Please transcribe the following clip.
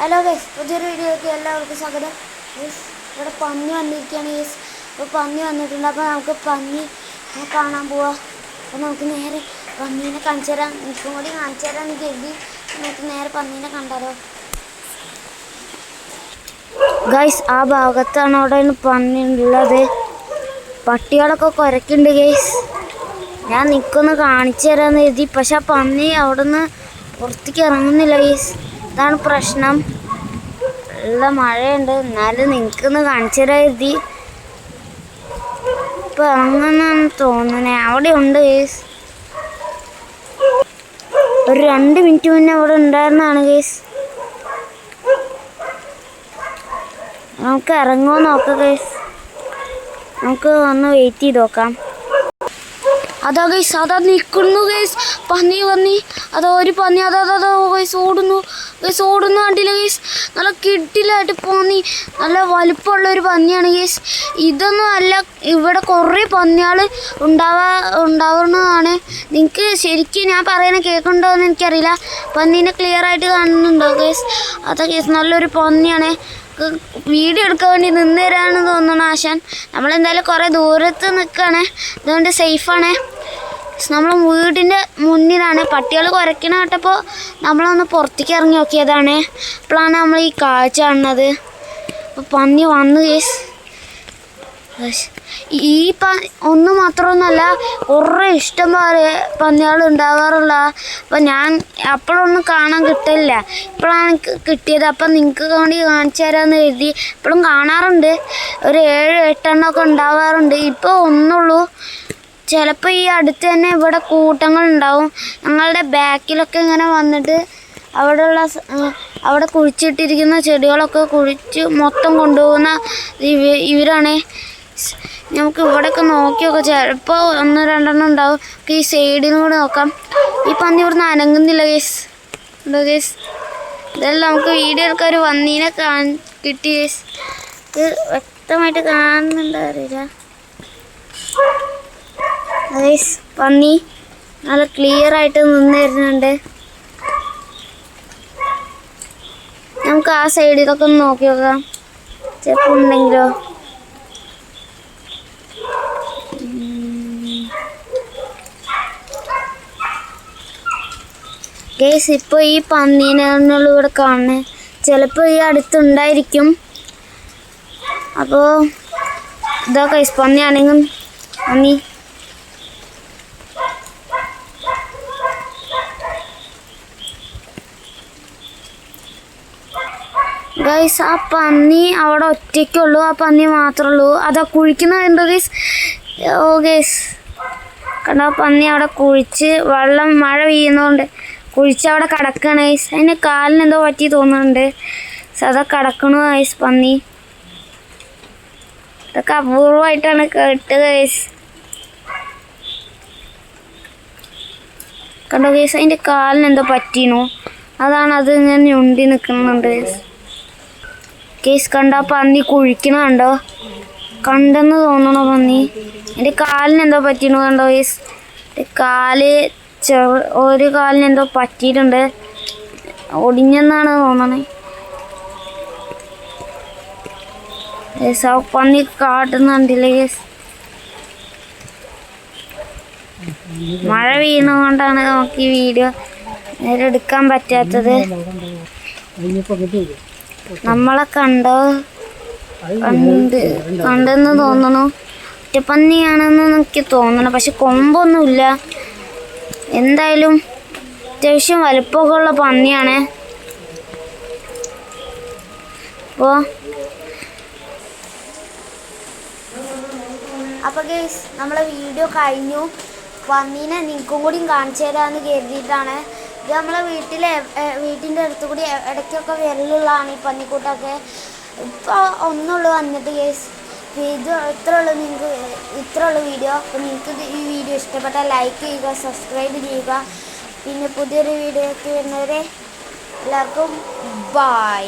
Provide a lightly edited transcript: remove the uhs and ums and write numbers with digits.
Hello guys, പുതിയൊരു വീഡിയോയ്ക്ക് എല്ലാവർക്കും സ്വാഗതം. ഇവിടെ പന്നി വന്നിരിക്കുകയാണ് ഗൈസ്. ഇപ്പോൾ പന്നി വന്നിട്ടുണ്ട്. അപ്പോൾ നമുക്ക് പന്നി കാണാൻ പോവാം. അപ്പോൾ നമുക്ക് നേരെ പന്നീനെ കാണിച്ചു തരാം. എനിക്കും കൂടി കാണിച്ചു തരാമെന്ന് കരുതി നമുക്ക് നേരെ പന്നീനെ കണ്ടാലോ. ഗൈസ്, ആ ഭാഗത്താണ് അവിടെ പന്നി ഉള്ളത്. പട്ടികളൊക്കെ കുരക്കുന്നുണ്ട് ഗൈസ്. ഞാൻ നിൽക്കൊന്ന് കാണിച്ചു തരാമെന്ന് കരുതി. പക്ഷെ ആ പന്നി അവിടെ നിന്ന് പുറത്തേക്ക് ഇറങ്ങുന്നില്ല ഗൈസ്. ഇതാണ് പ്രശ്നം. നല്ല മഴയുണ്ട്, എന്നാലും നിങ്ങൾക്കൊന്ന് കാണിച്ചു തരാൻ കരുതി. ഇപ്പം ഇറങ്ങുന്നാണ് തോന്നുന്നത്. അവിടെ ഉണ്ട് ഗൈസ്. ഒരു 2 മിനിറ്റ് മുന്നേ അവിടെ ഉണ്ടായിരുന്നതാണ് ഗൈസ്. നമുക്ക് ഇറങ്ങുമോ നോക്കാം ഗൈസ്. നമുക്ക് ഒന്ന് വെയിറ്റ് ചെയ്ത് നോക്കാം. അതാ ഗൈസ്, അതാ നിൽക്കുന്നു ഗൈസ്. പന്നി അതാ ഒരു പന്നി അതാ ഗൈസ് ഓടുന്നു കണ്ടില്ല ഗൈസ്. നല്ല കിട്ടിലായിട്ട് പന്നി, നല്ല വലുപ്പമുള്ളൊരു പന്നിയാണ് ഗൈസ്. ഇതൊന്നും അല്ല, ഇവിടെ കുറേ പന്നികൾ ഉണ്ടാവുന്നതാണ്. നിങ്ങൾക്ക് ശരിക്കും ഞാൻ പറയുന്നത് കേൾക്കുന്നുണ്ടോ എന്ന് എനിക്കറിയില്ല. പന്നീനെ ക്ലിയർ ആയിട്ട് കാണുന്നുണ്ടോ ഗൈസ്? അതാ ഗൈസ്, നല്ലൊരു പന്നിയാണ്. വീഡിയോ എടുക്കാൻ വേണ്ടി നിന്ന് തരാമെന്ന് തോന്നുന്നു ആശാൻ. നമ്മളെന്തായാലും കുറേ ദൂരത്ത് നിൽക്കുകയാണ്, അതുകൊണ്ട് സേഫാണ്. നമ്മൾ വീടിൻ്റെ മുന്നിലാണ്. പട്ടികൾ കുരയ്ക്കണ കേട്ടപ്പോൾ നമ്മളൊന്ന് പുറത്തേക്ക് ഇറങ്ങി നോക്കിയതാണ്. അപ്പോഴാണ് നമ്മൾ ഈ കാഴ്ച കാണുന്നത്. അപ്പോൾ പന്നി വന്നു കേസ്. ഈ ഒന്ന് മാത്രമൊന്നുമല്ല, കുറേ ഇഷ്ടം പോലെ പന്നികൾ ഉണ്ടാവാറുള്ള. അപ്പം ഞാൻ അപ്പോഴൊന്നും കാണാൻ കിട്ടില്ല, ഇപ്പോഴാണ് കിട്ടിയത്. അപ്പം നിങ്ങൾക്ക് വേണ്ടി കാണിച്ചു തരാമെന്ന് കരുതി. ഇപ്പോഴും കാണാറുണ്ട്, ഒരു 7-8 എണ്ണമൊക്കെ ഉണ്ടാവാറുണ്ട്. ഇപ്പോൾ ഒന്നുള്ളൂ. ചിലപ്പോൾ ഈ അടുത്ത് തന്നെ ഇവിടെ കൂട്ടങ്ങൾ ഉണ്ടാവും. ഞങ്ങളുടെ ബാക്കിലൊക്കെ ഇങ്ങനെ വന്നിട്ട് അവിടെ കുഴിച്ചിട്ടിരിക്കുന്ന ചെടികളൊക്കെ കുഴിച്ച് മൊത്തം കൊണ്ടുപോകുന്ന ഇവരാണ്. നമുക്ക് ഇവിടെയൊക്കെ നോക്കിയൊക്കെ ചിലപ്പോൾ 1-2 ഉണ്ടാവും. ഈ സൈഡിനും കൂടെ നോക്കാം. ഈ പന്നി ഇവിടുന്ന് അനങ്ങുന്നില്ല കേസ്. ഉണ്ടോ കേസ്? ഇതെല്ലാം നമുക്ക് വീഡിയോ എടുക്കാൻ ഒരു പന്നീനെ കിട്ടി കേസ്. ഇത് വ്യക്തമായിട്ട് കാണുന്നുണ്ടോ അറിയില്ല. ഗൈസ്, പന്നി നല്ല ക്ലിയർ ആയിട്ട് നിന്ന് തരുന്നുണ്ട്. നമുക്ക് ആ സൈഡിലൊക്കെ ഒന്ന് നോക്കി നോക്കാം, ചിലപ്പോൾ ഉണ്ടെങ്കിലോ. ഗൈസ്, ഇപ്പോൾ ഈ പന്നീനുള്ള ഇവിടെ കാണുന്നത് ചിലപ്പോൾ ഈ അടുത്തുണ്ടായിരിക്കും. അപ്പോൾ ഇതാ ഗൈസ്, പന്നിയാണെങ്കിൽ പന്നി ഗൈസ്. ആ പന്നി അവിടെ ഒറ്റയ്ക്കുള്ളൂ, ആ പന്നി മാത്രമേ ഉള്ളൂ. അതാ കുഴിക്കുന്നുണ്ടോ ഗൈസ്? ഓ ഗൈസ്, കണ്ടോ? പന്നി അവിടെ കുഴിച്ച് മഴ പെയ്യുന്നതുകൊണ്ട് കുഴിച്ച് അവിടെ കിടക്കുകയാണ് ഗൈസ്. അതിന് കാലിന് എന്തോ പറ്റി തോന്നുന്നുണ്ട്. അതാ കിടക്കണു ഗൈസ് പന്നി. ഇതൊക്കെ അപൂർവമായിട്ടാണ് കേട്ടത് ഗൈസ്. കണ്ടോ ഗൈസ്, അതിൻ്റെ കാലിന് എന്തോ പറ്റീനു, അതാണ് അത് ഇങ്ങനെ ഞൊണ്ടി നിൽക്കുന്നുണ്ട് ഗൈസ്. കേസ് കണ്ട പന്നി കുഴിക്കണ കണ്ടോ? കണ്ടെന്ന് തോന്നണോ പന്നി? എൻ്റെ കാലിന് എന്തോ പറ്റീനു കണ്ടോ കേസ്? ഒരു കാലിന് എന്തോ പറ്റിയിട്ടുണ്ട്, ഒടിഞ്ഞെന്നാണ് തോന്നണേ. കേസ് ആ പന്നി കാട്ടുന്നുണ്ടില്ലേ കേസ്? മഴ പെയ്യുന്നതുകൊണ്ടാണ് നമുക്ക് ഈ വീഡിയോ നേരെ എടുക്കാൻ പറ്റാത്തത്. നമ്മളെ കണ്ടെന്ന് തോന്നണു. ഒറ്റപ്പന്നിയാണെന്ന് എനിക്ക് തോന്നണം, പക്ഷെ കൊമ്പൊന്നുമില്ല. എന്തായാലും അത്യാവശ്യം വലുപ്പമൊക്കെ ഉള്ള പന്നിയാണ്. അപ്പോൾ ഗൈസ്, നമ്മളെ വീഡിയോ കഴിഞ്ഞു. പന്നീനെ നിങ്ങൾക്കും കൂടി കാണിച്ചു തരാമെന്ന് കരുതിയിട്ടാണ്. ഇത് നമ്മളെ വീട്ടിൻ്റെ അടുത്ത് കൂടി ഇടയ്ക്കൊക്കെ വരലുള്ളതാണ് ഈ പന്നിക്കൂട്ടൊക്കെ. ഇപ്പോൾ ഒന്നുള്ളൂ വന്നിട്ട് കേസ്. ഇത് ഇത്ര ഉള്ളൂ വീഡിയോ. അപ്പോൾ നിങ്ങൾക്ക് ഈ വീഡിയോ ഇഷ്ടപ്പെട്ടാൽ ലൈക്ക് ചെയ്യുക, സബ്സ്ക്രൈബ് ചെയ്യുക. പിന്നെ പുതിയൊരു വീഡിയോയ്ക്ക് വരുന്നവരെ എല്ലാവർക്കും ബൈ.